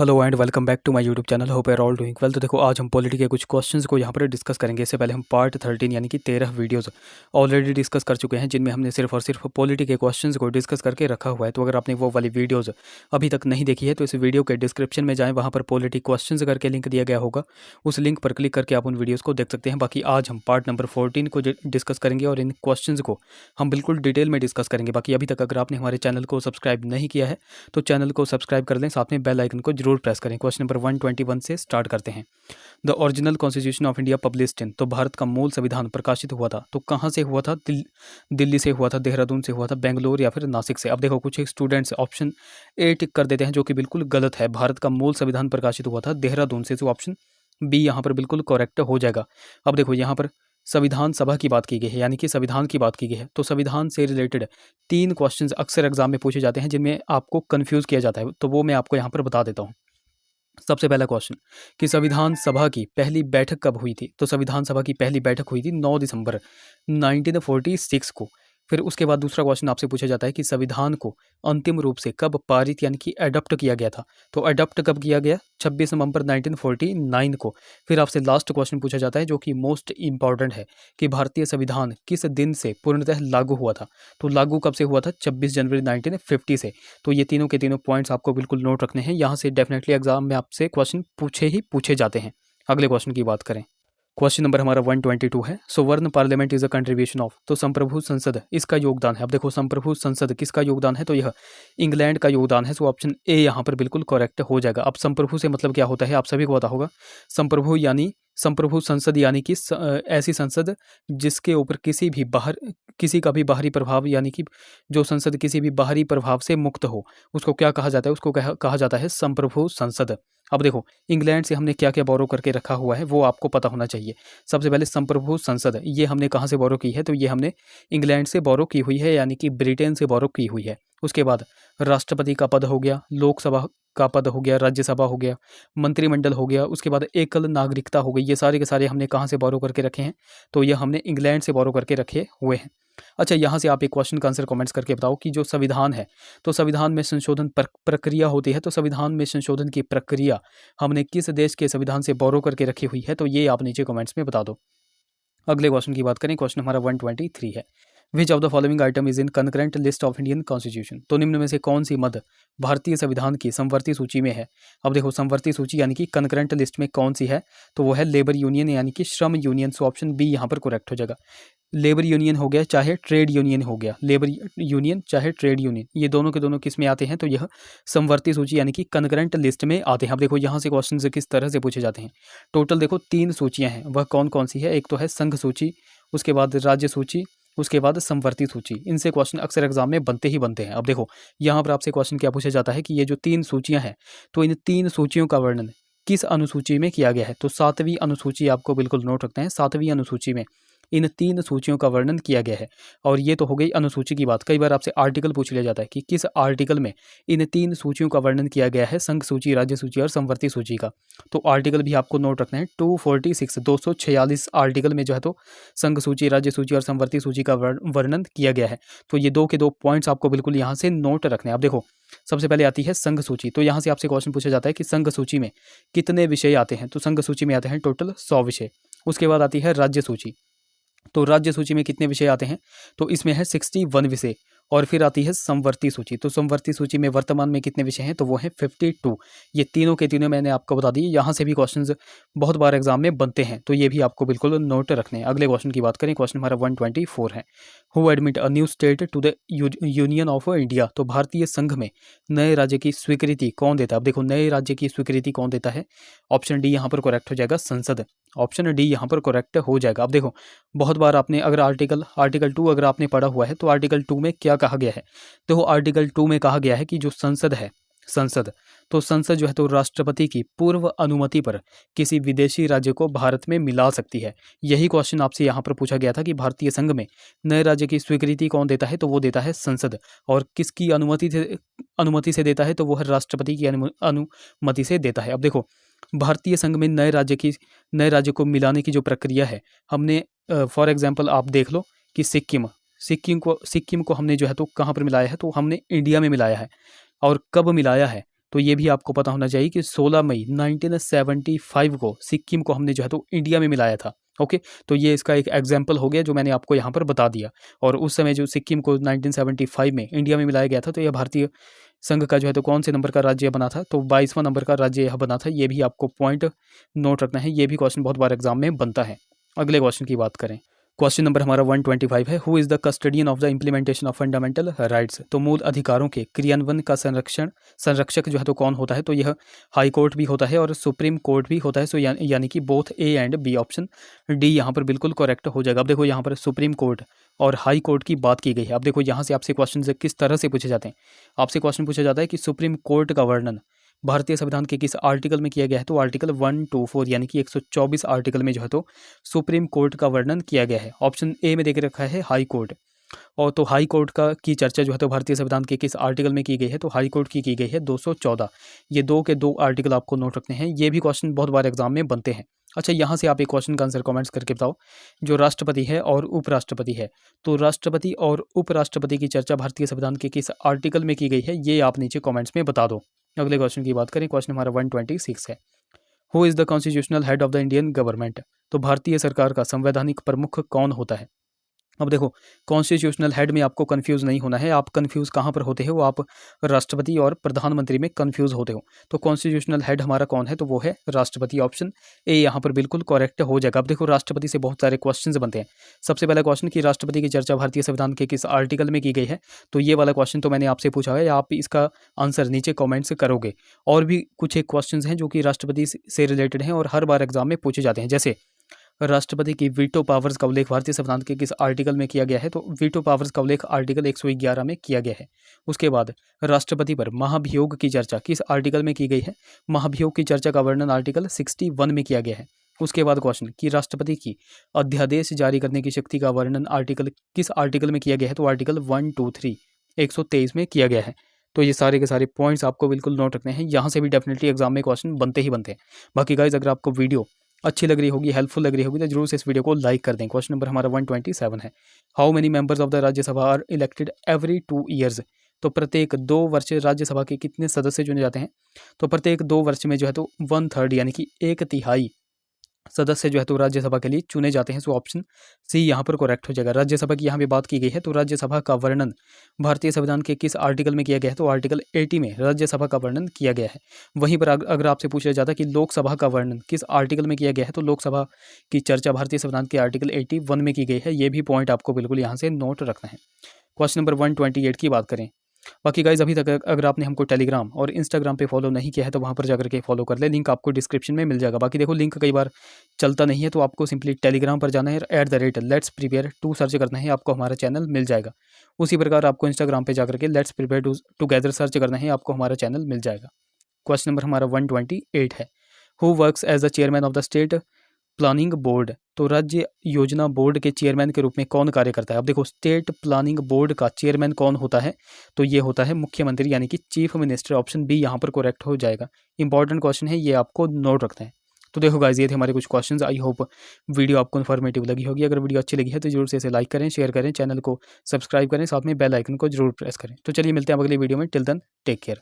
Hello and welcome back to my YouTube channel. Hope are all doing well. तो देखो, आज हम polity के कुछ क्वेश्चंस को यहाँ पर डिस्कस करेंगे। इससे पहले हम पार्ट 13 यानी कि 13 वीडियोस ऑलरेडी डिस्कस कर चुके हैं, जिनमें हमने सिर्फ और सिर्फ पॉलिटी के क्वेश्चंस को डिस्कस करके रखा हुआ है। तो अगर आपने वो वाली वीडियोज़ अभी तक नहीं देखी है तो इस वीडियो के डिस्क्रिप्शन में जाएँ, वहाँ पर पॉलिटी क्वेश्चंस करके लिंक दिया गया होगा। उस लिंक पर क्लिक करके आप उन वीडियोज़ को देख सकते हैं। बाकी आज हम पार्ट नंबर 14 को डिस्कस करेंगे और इन क्वेश्चंस को हम बिल्कुल डिटेल में डिस्कस करेंगे। बाकी अभी तक अगर आपने हमारे चैनल को सब्सक्राइब नहीं किया है तो चैनल को सब्सक्राइब कर लें, साथ में बेल आइकन को जरूर प्रेस करें। क्वेश्चन नंबर 121 से स्टार्ट करते हैं। The original constitution of India published in, तो भारत का मूल संविधान प्रकाशित हुआ था तो कहाँ से हुआ था? दिल्ली से हुआ था, देहरादून से हुआ था, बेंगलोर या फिर नासिक से। अब देखो, कुछ स्टूडेंट्स ऑप्शन ए टिक कर देते हैं जो कि बिल्कुल गलत है। भारत का मूल संविधान प्रकाशित हुआ था देहरादून से, तो ऑप्शन बी यहाँ पर बिल्कुल करेक्ट हो जाएगा। अब देखो, यहाँ पर संविधान सभा की बात की गई है, यानी कि संविधान की बात की गई है। तो संविधान से रिलेटेड 3 क्वेश्चंस अक्सर एग्जाम में पूछे जाते हैं जिनमें आपको कंफ्यूज किया जाता है, तो वो मैं आपको यहाँ पर बता देता हूँ। सबसे पहला क्वेश्चन कि संविधान सभा की पहली बैठक कब हुई थी? तो संविधान सभा की पहली बैठक हुई थी 9 दिसंबर 1946 को। फिर उसके बाद दूसरा क्वेश्चन आपसे पूछा जाता है कि संविधान को अंतिम रूप से कब पारित यानी कि अडॉप्ट किया गया था? तो अडॉप्ट कब किया गया? 26 नवंबर 1949 को। फिर आपसे लास्ट क्वेश्चन पूछा जाता है जो कि मोस्ट इंपॉर्टेंट है कि भारतीय संविधान किस दिन से पूर्णतः लागू हुआ था? तो लागू कब से हुआ था? 26 जनवरी 1950 से। तो ये तीनों के तीनों पॉइंट्स आपको बिल्कुल नोट रखने हैं, यहाँ से डेफिनेटली एग्जाम में आपसे क्वेश्चन पूछे जाते हैं। अगले क्वेश्चन की बात करें, क्वेश्चन नंबर हमारा 122 है। सुवर्ण parliament is a contribution of, तो संप्रभु संसद इसका योगदान है। अब देखो, संप्रभु संसद किसका योगदान है? तो यह इंग्लैंड का योगदान है। सो ऑप्शन ए यहाँ पर बिल्कुल करेक्ट हो जाएगा। अब संप्रभु से मतलब क्या होता है आप सभी को पता होगा। संप्रभु संसद यानी कि ऐसी संसद जिसके ऊपर किसी का भी बाहरी प्रभाव, यानी कि जो संसद किसी भी बाहरी प्रभाव से मुक्त हो, उसको क्या कहा जाता है? उसको कहा जाता है संप्रभु संसद। अब देखो, इंग्लैंड से हमने क्या क्या बोरो करके रखा हुआ है वो आपको पता होना चाहिए। सबसे पहले संप्रभु संसद, ये हमने कहाँ से बोरो की है? तो ये हमने इंग्लैंड से बोरो की हुई है, यानी कि ब्रिटेन से बोरो की हुई है। उसके बाद राष्ट्रपति का पद हो गया, लोकसभा का पद हो गया, राज्यसभा हो गया, मंत्रिमंडल हो गया, उसके बाद एकल नागरिकता हो गई। ये सारे के सारे हमने कहाँ से बोरो करके रखे हैं? तो ये हमने इंग्लैंड से बोरो करके रखे हुए हैं। अच्छा, यहाँ से आप एक क्वेश्चन का आंसर कमेंट्स करके बताओ कि जो संविधान है, तो संविधान में संशोधन प्रक्रिया होती है, तो संविधान में संशोधन की प्रक्रिया हमने किस देश के संविधान से बोरो करके रखी हुई है? तो ये आप नीचे कमेंट्स में बता दो। अगले क्वेश्चन की बात करें, क्वेश्चन हमारा 123 है। Which of the following item is in concurrent list of Indian constitution, तो निम्न में से कौन सी मद भारतीय संविधान की समवर्ती सूची में है? अब देखो, समवर्ती सूची यानी कि कनकरेंट लिस्ट में कौन सी है? तो वो है लेबर यूनियन यानी कि श्रम यूनियन। सो ऑप्शन बी यहाँ पर करेक्ट हो जाएगा। लेबर यूनियन हो गया चाहे ट्रेड यूनियन हो गया, लेबर यूनियन चाहे ट्रेड यूनियन, ये दोनों के दोनों किस में आते हैं? तो यह समवर्ती सूची यानी कि कनकरेंट लिस्ट में आते हैं। अब देखो, यहाँ से क्वेश्चन किस तरह से पूछे जाते हैं। टोटल देखो 3 सूचियाँ हैं, वह कौन कौन सी है? एक तो है संघ सूची, उसके बाद राज्य सूची, उसके बाद समवर्ती सूची। इनसे क्वेश्चन अक्सर एग्जाम में बनते ही बनते हैं। अब देखो, यहाँ पर आपसे क्वेश्चन क्या पूछा जाता है कि ये जो 3 सूचियाँ हैं, तो इन 3 सूचियों का वर्णन किस अनुसूची में किया गया है? तो 7वीं अनुसूची आपको बिल्कुल नोट रखते हैं। 7वीं अनुसूची में इन 3 सूचियों का वर्णन किया गया है। और ये तो हो गई अनुसूची की बात। कई बार आपसे आर्टिकल पूछ लिया जाता है कि किस आर्टिकल में इन 3 सूचियों का वर्णन किया गया है, संघ सूची, राज्य सूची और समवर्ती सूची का। तो आर्टिकल भी आपको नोट रखना है। 246 आर्टिकल में जो है तो संघ सूची, राज्य सूची और समवर्ती सूची का वर्णन किया गया है। तो ये 2 के 2 पॉइंट्स आपको बिल्कुल यहाँ से नोट रखने हैं। अब देखो, सबसे पहले आती है संघ सूची। तो यहाँ से आपसे क्वेश्चन पूछा जाता है कि संघ सूची में कितने विषय आते हैं? तो संघ सूची में आते हैं टोटल 100 विषय। उसके बाद आती है राज्य सूची। तो राज्य सूची में कितने विषय आते हैं? तो इसमें है 61 विषय। और फिर आती है समवर्ती सूची। तो समवर्ती सूची में वर्तमान में कितने विषय हैं? तो वो हैं 52। ये तीनों के तीनों मैंने आपको बता दिए। यहाँ से भी क्वेश्चंस बहुत बार एग्जाम में बनते हैं, तो ये भी आपको बिल्कुल नोट रखने हैं। अगले क्वेश्चन की बात करें, क्वेश्चन हमारा 124 है। Who admit a new state to the union of India, तो भारतीय संघ में नए राज्य की स्वीकृति कौन देता है? अब देखो, नए राज्य की स्वीकृति कौन देता है? ऑप्शन डी यहाँ पर करेक्ट हो जाएगा, संसद। ऑप्शन डी यहाँ पर करेक्ट हो जाएगा। अब देखो, बहुत बार आपने अगर आर्टिकल 2 अगर आपने पढ़ा हुआ है तो आर्टिकल 2 में क्या कहा गया है? तो आर्टिकल 2 में कहा गया है कि जो संसद है, तो संसद जो है तो राष्ट्रपति की पूर्व अनुमति पर किसी विदेशी राज्य को भारत में मिला सकती है। यही क्वेश्चन आपसे यहाँ पर पूछा गया था कि भारतीय संघ में नए राज्य की स्वीकृति कौन देता है? तो वो देता है संसद। और किसकी अनुमति से देता है? तो वो है राष्ट्रपति की अनुमति से देता है। अब देखो, भारतीय संघ में नए राज्य को मिलाने की जो प्रक्रिया है, हमने फॉर एग्जांपल आप देख लो कि सिक्किम को हमने जो है तो कहाँ पर मिलाया है? तो हमने इंडिया में मिलाया है। और कब मिलाया है? तो ये भी आपको पता होना चाहिए कि 16 मई 1975 को सिक्किम को हमने जो है तो इंडिया में मिलाया था। ओके, तो ये इसका एक एग्जाम्पल हो गया जो मैंने आपको यहाँ पर बता दिया। और उस समय जो सिक्किम को 1975 में इंडिया में मिलाया गया था, तो यह भारतीय संघ का जो है तो कौन से नंबर का राज्य बना था, तो 22वां नंबर का राज्य यह बना था। ये भी आपको पॉइंट नोट रखना है, ये भी क्वेश्चन बहुत बार एग्जाम में बनता है। अगले क्वेश्चन की बात करें, क्वेश्चन नंबर हमारा 125 है, who is the custodian of the implementation of fundamental rights. तो मूल अधिकारों के क्रियान्वयन का संरक्षक जो है तो कौन होता है, तो यह हाई कोर्ट भी होता है और सुप्रीम कोर्ट भी होता है। सो यानी कि both A and B, option D यहाँ पर बिल्कुल करेक्ट हो जाएगा। अब देखो यहाँ पर सुप्रीम कोर्ट और हाई कोर्ट की बात की गई है। अब देखो यहाँ से आपसे क्वेश्चन किस तरह से पूछे जाते हैं। आपसे क्वेश्चन पूछा जाता है कि सुप्रीम कोर्ट का वर्णन भारतीय संविधान के किस आर्टिकल में किया गया है, तो आर्टिकल 124 यानी कि 124 आर्टिकल में जो है तो सुप्रीम कोर्ट का वर्णन किया गया है। ऑप्शन ए में देके रखा है हाई कोर्ट। और तो हाई कोर्ट की चर्चा जो है तो भारतीय संविधान के किस आर्टिकल में की गई है, तो हाई कोर्ट की गई है 214। ये दो के दो आर्टिकल आपको नोट रखने हैं, ये भी क्वेश्चन बहुत बार एग्जाम में बनते हैं। अच्छा, यहाँ से आप एक क्वेश्चन का आंसर कमेंट्स करके बताओ। जो राष्ट्रपति है और उपराष्ट्रपति है, तो राष्ट्रपति और उपराष्ट्रपति की चर्चा भारतीय संविधान के किस आर्टिकल में की गई है, ये आप नीचे कमेंट्स में बता दो। अगले क्वेश्चन की बात करें, क्वेश्चन हमारा 126 है, who is the constitutional head of the Indian government. तो भारतीय सरकार का संवैधानिक प्रमुख कौन होता है। अब देखो, कॉन्स्टिट्यूशनल हेड में आपको कंफ्यूज नहीं होना है। आप कंफ्यूज कहाँ पर होते हो, आप राष्ट्रपति और प्रधानमंत्री में कंफ्यूज होते हो। तो कॉन्स्टिट्यूशनल हेड हमारा कौन है, तो वो है राष्ट्रपति। ऑप्शन ए यहाँ पर बिल्कुल करेक्ट हो जाएगा। अब देखो, राष्ट्रपति से बहुत सारे क्वेश्चंस बनते हैं। सबसे पहला क्वेश्चन कि राष्ट्रपति की चर्चा भारतीय संविधान के किस आर्टिकल में की गई है, तो ये वाला क्वेश्चन तो मैंने आपसे पूछा है, आप इसका आंसर नीचे कॉमेंट्स करोगे। और भी कुछ एक क्वेश्चन हैं जो कि राष्ट्रपति से रिलेटेड हैं और हर बार एग्जाम में पूछे जाते हैं। जैसे राष्ट्रपति की वीटो पावर्स का उल्लेख भारतीय संविधान के किस आर्टिकल में किया गया है, तो वीटो पावर्स का उल्लेख आर्टिकल 111 में किया गया है। उसके बाद राष्ट्रपति पर महाभियोग की चर्चा किस आर्टिकल में की गई है, महाभियोग की चर्चा का वर्णन आर्टिकल 61 में किया गया है। उसके बाद क्वेश्चन कि राष्ट्रपति की अध्यादेश जारी करने की शक्ति का वर्णन किस आर्टिकल में किया गया है, तो आर्टिकल 123 123 में किया गया है। तो ये सारे के सारे पॉइंट्स आपको बिल्कुल नोट रखने हैं, यहाँ से भी डेफिनेटली एग्जाम में क्वेश्चन बनते ही बनते हैं। बाकी गाइज, अगर आपको वीडियो अच्छी लग रही होगी, हेल्पफुल लग रही होगी, तो जरूर से इस वीडियो को लाइक कर दें। क्वेश्चन नंबर हमारा 127 है, how many members of the Rajya Sabha are elected every 2 years. तो प्रत्येक 2 वर्ष राज्यसभा के कितने सदस्य चुने जाते हैं, तो प्रत्येक 2 वर्ष में जो है तो 1/3 यानी कि 1/3 सदस्य जो है तो राज्यसभा के लिए चुने जाते हैं। सो ऑप्शन सी यहाँ पर करेक्ट हो जाएगा। राज्यसभा की यहाँ पे बात की गई है, तो राज्यसभा का वर्णन भारतीय संविधान के किस आर्टिकल में किया गया है, तो आर्टिकल 80 में राज्यसभा का वर्णन किया गया है। वहीं पर अगर आपसे पूछा जाता कि लोकसभा का वर्णन किस आर्टिकल में किया गया है, तो लोकसभा की चर्चा भारतीय संविधान के आर्टिकल 81 में की गई है। ये भी पॉइंट आपको बिल्कुल यहाँ से नोट रखना है। क्वेश्चन नंबर 128 की बात करें। बाकी गाइज, अभी तक अगर आपने हमको टेलीग्राम और इंस्टाग्राम पे फॉलो नहीं किया है, तो वहाँ पर जाकर के फॉलो कर ले, लिंक आपको डिस्क्रिप्शन में मिल जाएगा। बाकी देखो, लिंक कई बार चलता नहीं है, तो आपको सिंपली टेलीग्राम पर जाना है, @letsprepare2 सर्च करना है, आपको हमारा चैनल मिल जाएगा। उसी प्रकार आपको इंस्टाग्राम पे जाकर के लेट्स प्रिपेयर टुगेदर सर्च करना है, आपको हमारा चैनल मिल जाएगा। क्वेश्चन नंबर हमारा 128 है, who works as the chairman of the state planning board. तो राज्य योजना बोर्ड के चेयरमैन के रूप में कौन कार्य करता है। अब देखो, स्टेट प्लानिंग बोर्ड का चेयरमैन कौन होता है, तो ये होता है मुख्यमंत्री यानी कि चीफ मिनिस्टर। ऑप्शन बी यहाँ पर करेक्ट हो जाएगा। इंपॉर्टेंट क्वेश्चन है, ये आपको नोट रखना है। तो देखो गाइस, ये थे हमारे कुछ क्वेश्चंस। आई होप वीडियो आपको इन्फॉर्मेटिव लगी होगी। अगर वीडियो अच्छी लगी है तो जरूर से इसे लाइक करें, शेयर करें, चैनल को सब्सक्राइब करें, साथ में बेल आइकन को जरूर प्रेस करें। तो चलिए मिलते हैं अगली वीडियो में। Till then take care.